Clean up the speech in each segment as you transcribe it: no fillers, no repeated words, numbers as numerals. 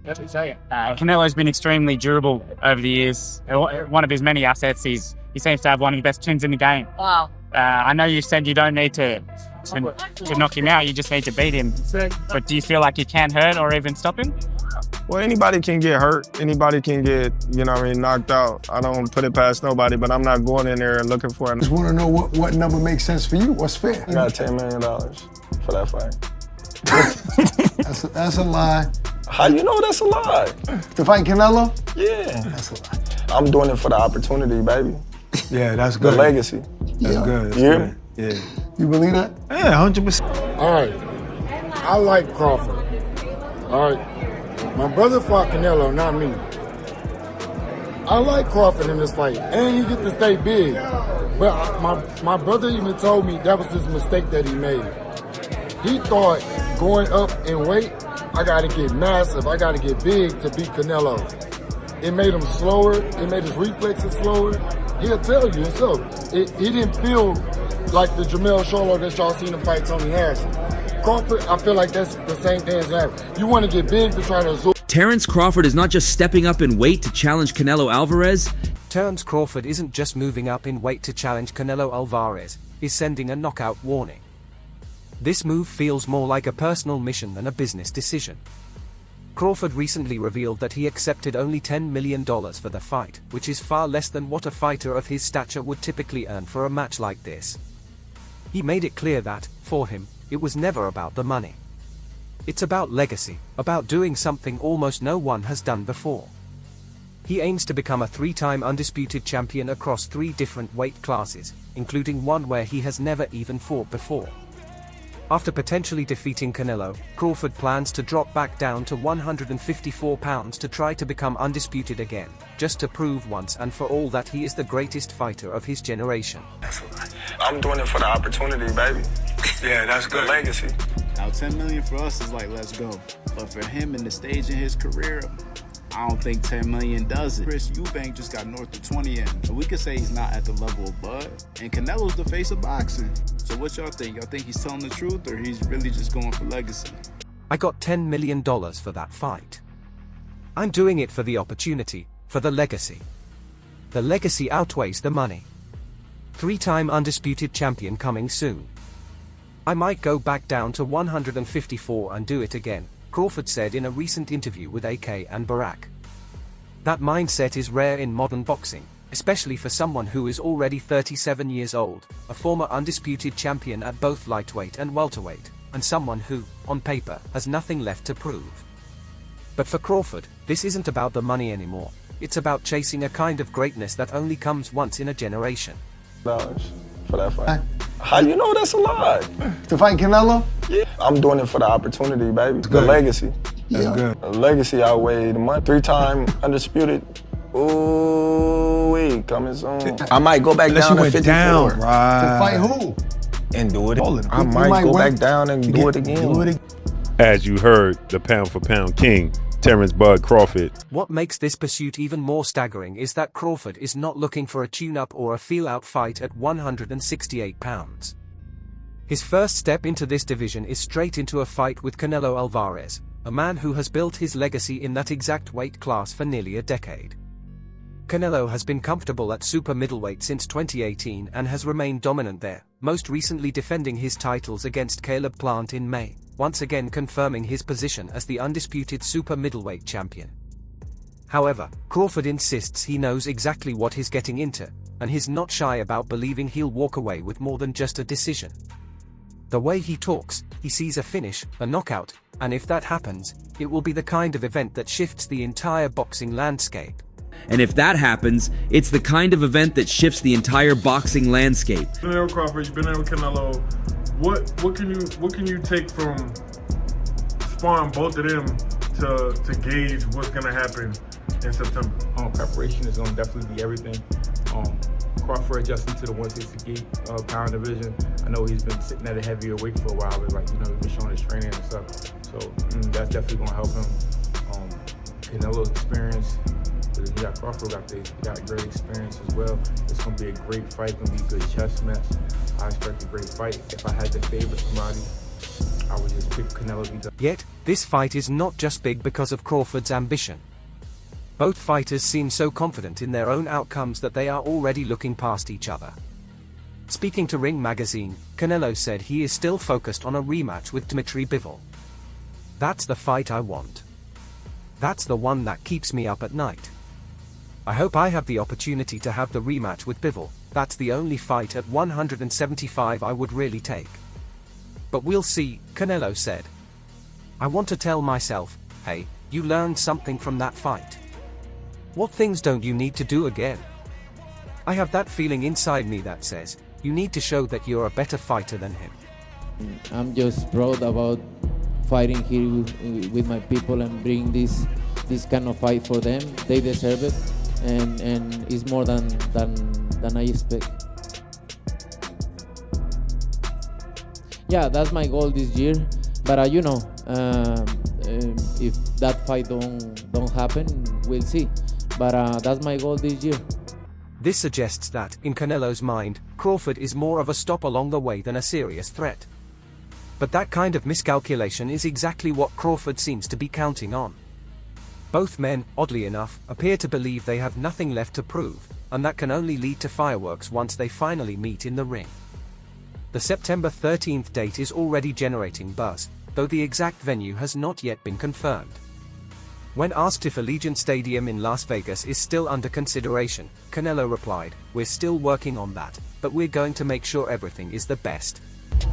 Canelo's been extremely durable over the years. One of his many assets is he seems to have one of the best chins in the game. Wow. I know you said you don't need to knock him out, you just need to beat him. But do you feel like you can hurt or even stop him? Well, anybody can get hurt. Anybody can get, knocked out. I don't put it past nobody, but I'm not going in there and looking for it. I just want to know what number makes sense for you. What's fair? I got $10 million for that fight. That's a lie. How you know that's a lie? To fight Canelo? Yeah. That's a lie. I'm doing it for the opportunity, baby. Yeah, that's good. The legacy. That's good. Yeah. Yeah. You believe that? Yeah, 100%. All right. I like Crawford. All right. My brother fought Canelo, not me. I like Crawford in this fight, and he get to stay big. But my brother even told me that was his mistake that he made. He thought going up in weight, I got to get massive, I got to get big to beat Canelo. It made him slower, it made his reflexes slower. He'll tell you himself. He didn't feel like the Jermell Charlo that y'all seen him fight Tony Harrison. Crawford, I feel like that's the same thing as that. You want to get big to try to absorb. Terence Crawford is not just stepping up in weight to challenge Canelo Alvarez. Terence Crawford isn't just moving up in weight to challenge Canelo Alvarez, he's sending a knockout warning. This move feels more like a personal mission than a business decision. Crawford recently revealed that he accepted only $10 million for the fight, which is far less than what a fighter of his stature would typically earn for a match like this. He made it clear that, for him, it was never about the money. It's about legacy, about doing something almost no one has done before. He aims to become a 3-time undisputed champion across 3 different weight classes, including one where he has never even fought before. After potentially defeating Canelo, Crawford plans to drop back down to 154 pounds to try to become undisputed again, just to prove once and for all that he is the greatest fighter of his generation. I'm doing it for the opportunity, baby. Yeah, that's good. The legacy. Now, $10 million for us is like, let's go. But for him in the stage in his career, I don't think $10 million does it. Chris Eubank just got north of 20 in. So we could say he's not at the level of Bud. And Canelo's the face of boxing. So what y'all think? Y'all think he's telling the truth or he's really just going for legacy? I got $10 million for that fight. I'm doing it for the opportunity, for the legacy. The legacy outweighs the money. 3-time undisputed champion coming soon. I might go back down to 154 and do it again, Crawford said in a recent interview with AK and Barack. That mindset is rare in modern boxing, especially for someone who is already 37 years old, a former undisputed champion at both lightweight and welterweight, and someone who, on paper, has nothing left to prove. But for Crawford, this isn't about the money anymore. It's about chasing a kind of greatness that only comes once in a generation. For that fight. How you know that's a lie? To fight Canelo? Yeah. I'm doing it for the opportunity, baby. The legacy. That's good. The legacy outweighed the money. 3-time undisputed. Ooh, wait, coming soon. I might go back down to 54. Right. To fight who? And do it. I might go back down and do it again. As you heard, the pound-for-pound king, Terence Bud Crawford. What makes this pursuit even more staggering is that Crawford is not looking for a tune-up or a feel-out fight at 168 pounds. His first step into this division is straight into a fight with Canelo Alvarez, a man who has built his legacy in that exact weight class for nearly a decade. Canelo has been comfortable at super middleweight since 2018 and has remained dominant there, most recently defending his titles against Caleb Plant in May, once again confirming his position as the undisputed super middleweight champion. However, Crawford insists he knows exactly what he's getting into, and he's not shy about believing he'll walk away with more than just a decision. The way he talks, he sees a finish, a knockout, and if that happens, it will be the kind of event that shifts the entire boxing landscape. And if that happens, it's the kind of event that shifts the entire boxing landscape. You've been there with Crawford, you've been there with Canelo. What can you take from sparring both of them to gauge what's gonna happen in September? Preparation is gonna definitely be everything. Crawford adjusting to the 168 pound division. I know he's been sitting at a heavier weight for a while, but he's been showing his training and stuff. So that's definitely gonna help him. Canelo's experience. You got Crawford got great experience as well. It's gonna be a great fight, gonna be a good chess match. I expect a great fight. If I had to favor somebody, I would just pick Canelo because. Yet, this fight is not just big because of Crawford's ambition. Both fighters seem so confident in their own outcomes that they are already looking past each other. Speaking to Ring Magazine, Canelo said he is still focused on a rematch with Dmitry Bivol. "That's the fight I want. That's the one that keeps me up at night. I hope I have the opportunity to have the rematch with Bivol. That's the only fight at 175 I would really take. But we'll see," Canelo said. "I want to tell myself, hey, you learned something from that fight. What things don't you need to do again? I have that feeling inside me that says, you need to show that you're a better fighter than him." I'm just proud about fighting here with my people and bring this kind of fight for them. They deserve it, and it's more than I expect. Yeah, that's my goal this year. But if that fight don't happen, we'll see. But that's my goal this year. This suggests that, in Canelo's mind, Crawford is more of a stop along the way than a serious threat. But that kind of miscalculation is exactly what Crawford seems to be counting on. Both men, oddly enough, appear to believe they have nothing left to prove, and that can only lead to fireworks once they finally meet in the ring. The September 13th date is already generating buzz, though the exact venue has not yet been confirmed. When asked if Allegiant Stadium in Las Vegas is still under consideration, Canelo replied, "We're still working on that, but we're going to make sure everything is the best."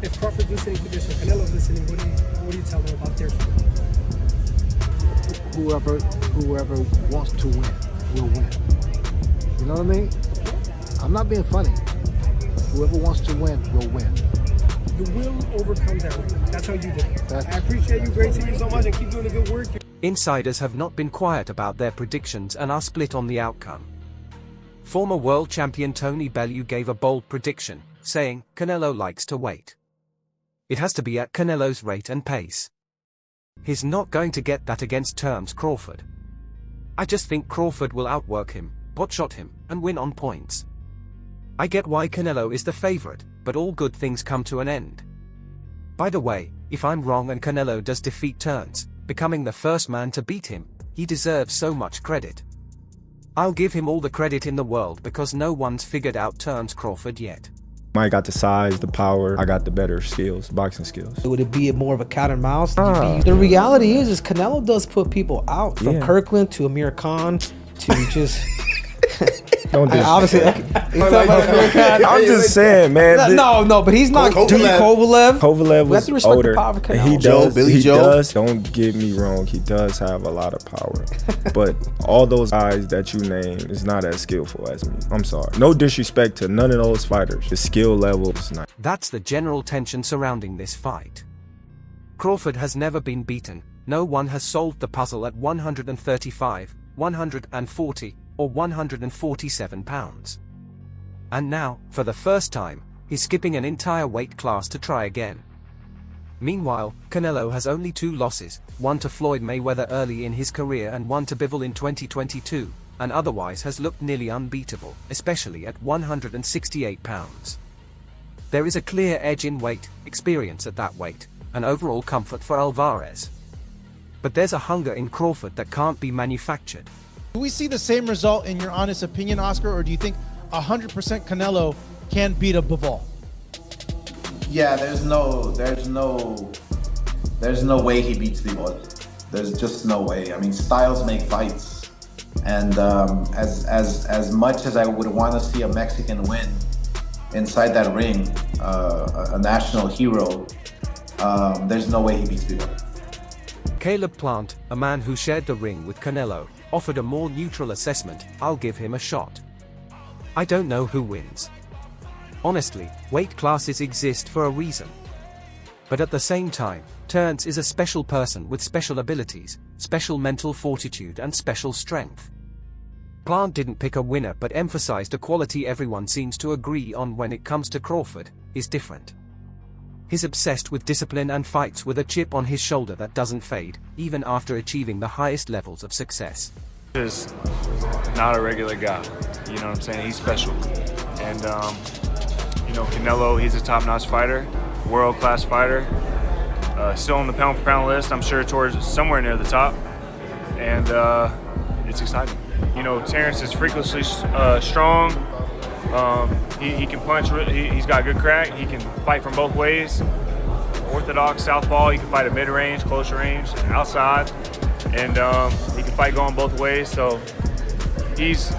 If Crawford's listening to this or Canelo's listening, what do you tell them about their story? Whoever wants to win will win. You know what I mean? I'm not being funny. Whoever wants to win will win. The will overcomes everything. That's how you did it. I appreciate you, Gracie, you so much, and keep doing the good work. Insiders have not been quiet about their predictions and are split on the outcome. Former world champion Tony Bellew gave a bold prediction, saying, "Canelo likes to wait. It has to be at Canelo's rate and pace. He's not going to get that against Terence Crawford. I just think Crawford will outwork him, potshot him, and win on points. I get why Canelo is the favorite, but all good things come to an end. By the way, if I'm wrong and Canelo does defeat Terence, becoming the first man to beat him, he deserves so much credit. I'll give him all the credit in the world because no one's figured out Terence Crawford yet. I got the size, the power, I got the better skills, boxing skills. Would it be more of a cat and mouse? The reality is Canelo does put people out, from Kirkland to Amir Khan to just... Don't do obviously, I'm just saying, man. No, but he's not Kovalev. Kovalev was older. He does. Don't get me wrong. He does have a lot of power, but all those guys that you name is not as skillful as me. I'm sorry. No disrespect to none of those fighters. The skill level is not. That's the general tension surrounding this fight. Crawford has never been beaten. No one has solved the puzzle at 135, 140. Or 147 pounds. And now, for the first time, he's skipping an entire weight class to try again. Meanwhile, Canelo has only 2 losses, one to Floyd Mayweather early in his career and one to Bivol in 2022, and otherwise has looked nearly unbeatable, especially at 168 pounds. There is a clear edge in weight, experience at that weight, and overall comfort for Alvarez. But there's a hunger in Crawford that can't be manufactured. Do we see the same result in your honest opinion, Oscar, or do you think 100% Canelo can beat a Bivol? Yeah, there's no way he beats Bivol. There's just no way. I mean, styles make fights, and as much as I would want to see a Mexican win inside that ring, a national hero, there's no way he beats Bivol. Caleb Plant, a man who shared the ring with Canelo, offered a more neutral assessment. "I'll give him a shot. I don't know who wins. Honestly, weight classes exist for a reason. But at the same time, Terence is a special person with special abilities, special mental fortitude and special strength." Plant didn't pick a winner but emphasized a quality everyone seems to agree on when it comes to Crawford: is different. He's obsessed with discipline and fights with a chip on his shoulder that doesn't fade, even after achieving the highest levels of success. Just not a regular guy, you know what I'm saying? He's special. And, Canelo, he's a top-notch fighter, world-class fighter. Still on the pound for pound list, I'm sure towards somewhere near the top. And it's exciting. You know, Terence is freakishly strong. He can punch, he's got good crack, he can fight from both ways. Orthodox, southpaw, he can fight at mid-range, close range, outside. And he can fight going both ways, so it's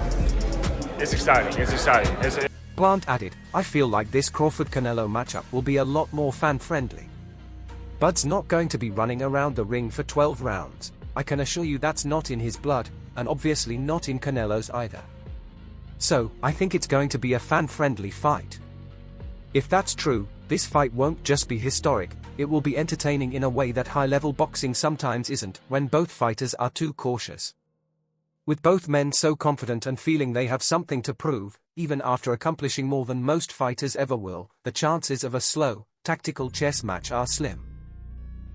exciting, it's exciting. Plant added, I feel like this Crawford-Canelo matchup will be a lot more fan-friendly. Bud's not going to be running around the ring for 12 rounds. I can assure you that's not in his blood, and obviously not in Canelo's either. So, I think it's going to be a fan-friendly fight. If that's true, this fight won't just be historic, it will be entertaining in a way that high-level boxing sometimes isn't, when both fighters are too cautious. With both men so confident and feeling they have something to prove, even after accomplishing more than most fighters ever will, the chances of a slow, tactical chess match are slim.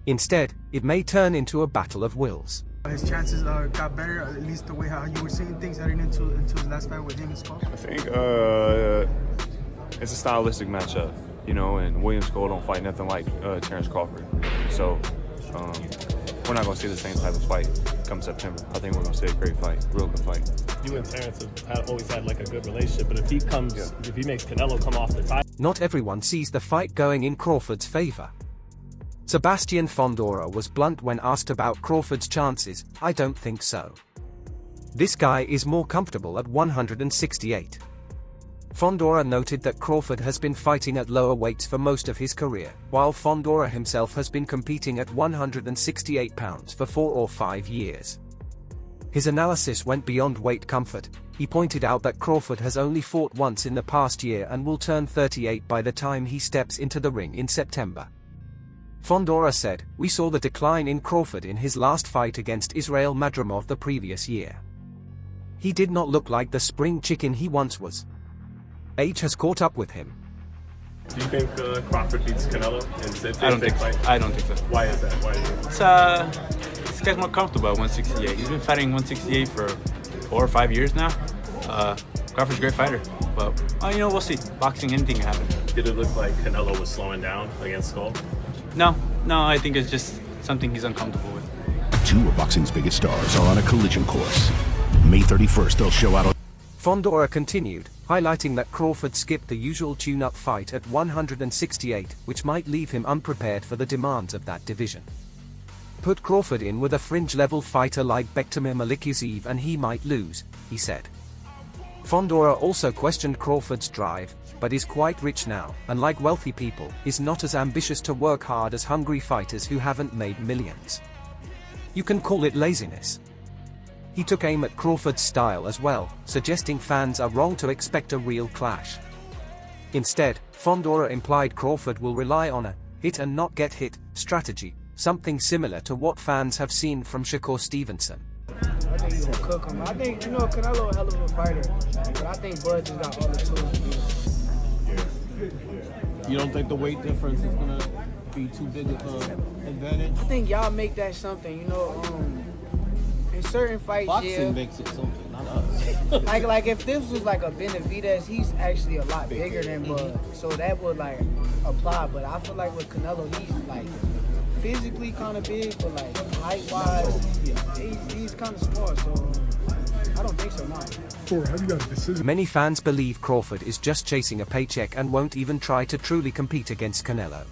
Instead, it may turn into a battle of wills. His chances got better, at least the way how you were seeing things heading into his last fight with him and Skull? I think it's a stylistic matchup, you know, and William Skull don't fight nothing like Terence Crawford. So we're not going to see the same type of fight come September. I think we're going to see a great fight, real good fight. You and Terence have always had like a good relationship, but if he makes Canelo come off the title. Not everyone sees the fight going in Crawford's favor. Sebastian Fondora was blunt when asked about Crawford's chances. I don't think so. This guy is more comfortable at 168. Fondora noted that Crawford has been fighting at lower weights for most of his career, while Fondora himself has been competing at 168 pounds for 4 or 5 years. His analysis went beyond weight comfort. He pointed out that Crawford has only fought once in the past year and will turn 38 by the time he steps into the ring in September. Fondora said, "We saw the decline in Crawford in his last fight against Israel Madrimov the previous year. He did not look like the spring chicken he once was. Age has caught up with him." Do you think Crawford beats Canelo? I don't think so. I don't think so. Why is that? Why do you? This guy's more comfortable at 168. He's been fighting 168 for 4 or 5 years now. Crawford's a great fighter, but you know, we'll see. Boxing, anything can happen. Did it look like Canelo was slowing down against Skull? No, I think it's just something he's uncomfortable with. Two of boxing's biggest stars are on a collision course. May 31st, they'll show out on... Fondora continued, highlighting that Crawford skipped the usual tune-up fight at 168, which might leave him unprepared for the demands of that division. Put Crawford in with a fringe-level fighter like Bektemir Malikuziev and he might lose, he said. Fondora also questioned Crawford's drive, but is quite rich now, and like wealthy people, is not as ambitious to work hard as hungry fighters who haven't made millions. You can call it laziness. He took aim at Crawford's style as well, suggesting fans are wrong to expect a real clash. Instead, Fondora implied Crawford will rely on a hit and not get hit strategy, something similar to what fans have seen from Shakur Stevenson. I think he's gonna cook him. I think, Canelo a hell of a fighter, but I think Bud just got all the tools. You don't think the weight difference is gonna be too big of an advantage? I think y'all make that something, in certain fights, Boxing makes it something, not us. like if this was like a Benavidez, he's actually a lot bigger than Bud, so that would like apply. But I feel like with Canelo, he's like physically kind of big, but like height-wise, he's kind of small. So I don't think so. No. Many fans believe Crawford is just chasing a paycheck and won't even try to truly compete against Canelo.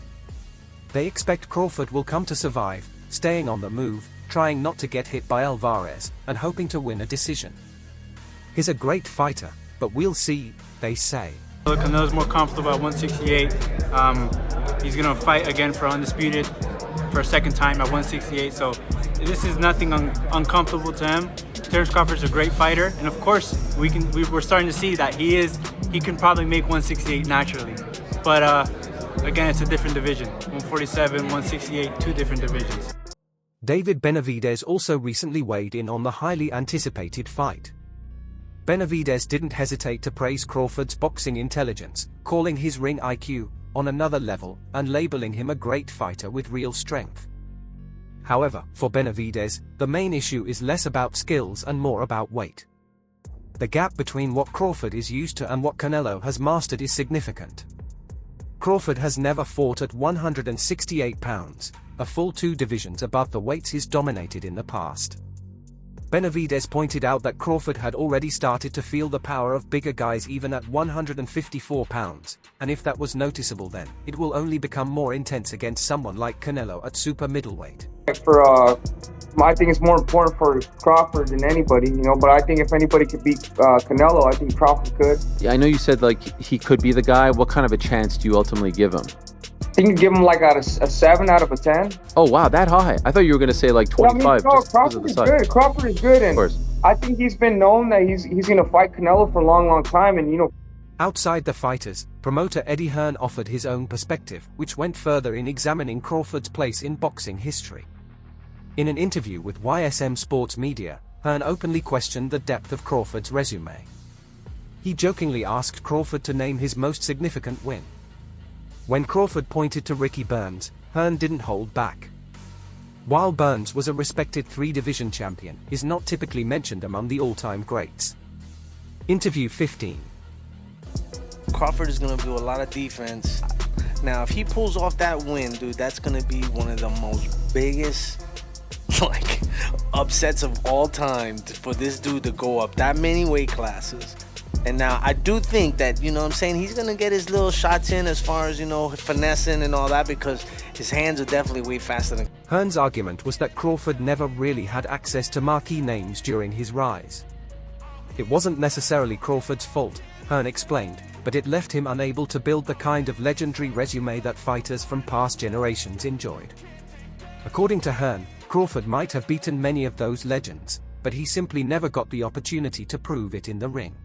They expect Crawford will come to survive, staying on the move, trying not to get hit by Alvarez, and hoping to win a decision. He's a great fighter, but we'll see, they say. Canelo's more comfortable at 168. He's going to fight again for undisputed for a second time at 168, so this is nothing uncomfortable to him. Terence Crawford's a great fighter, and of course we're starting to see that he can probably make 168 naturally. But again, it's a different division. 147, 168, two different divisions. David Benavidez also recently weighed in on the highly anticipated fight. Benavidez didn't hesitate to praise Crawford's boxing intelligence, calling his ring IQ on another level and labeling him a great fighter with real strength. However, for Benavidez, the main issue is less about skills and more about weight. The gap between what Crawford is used to and what Canelo has mastered is significant. Crawford has never fought at 168 pounds, a full 2 divisions above the weights he's dominated in the past. Benavidez pointed out that Crawford had already started to feel the power of bigger guys even at 154 pounds, and if that was noticeable then, it will only become more intense against someone like Canelo at super middleweight. I think it's more important for Crawford than anybody, you know, but I think if anybody could beat Canelo, I think Crawford could. Yeah, I know you said like he could be the guy. What kind of a chance do you ultimately give him? I think you give him like a 7 out of a 10. Oh wow, that high. I thought you were going to say like 25. No, Crawford is good. Crawford is good, and I think he's been known that he's going to fight Canelo for a long time, and you know. Outside the fighters, promoter Eddie Hearn offered his own perspective, which went further in examining Crawford's place in boxing history. In an interview with YSM Sports Media, Hearn openly questioned the depth of Crawford's resume. He jokingly asked Crawford to name his most significant win. When Crawford pointed to Ricky Burns, Hearn didn't hold back. While Burns was a respected 3-division champion, he's not typically mentioned among the all-time greats. Interview 15. Crawford is going to do a lot of defense. Now, if he pulls off that win, dude, that's going to be one of the most biggest, upsets of all time for this dude to go up that many weight classes. And now, I do think that, you know what I'm saying, he's going to get his little shots in as far as, you know, finessing and all that, because his hands are definitely way faster than... Hearn's argument was that Crawford never really had access to marquee names during his rise. It wasn't necessarily Crawford's fault, Hearn explained, but it left him unable to build the kind of legendary resume that fighters from past generations enjoyed. According to Hearn, Crawford might have beaten many of those legends, but he simply never got the opportunity to prove it in the ring.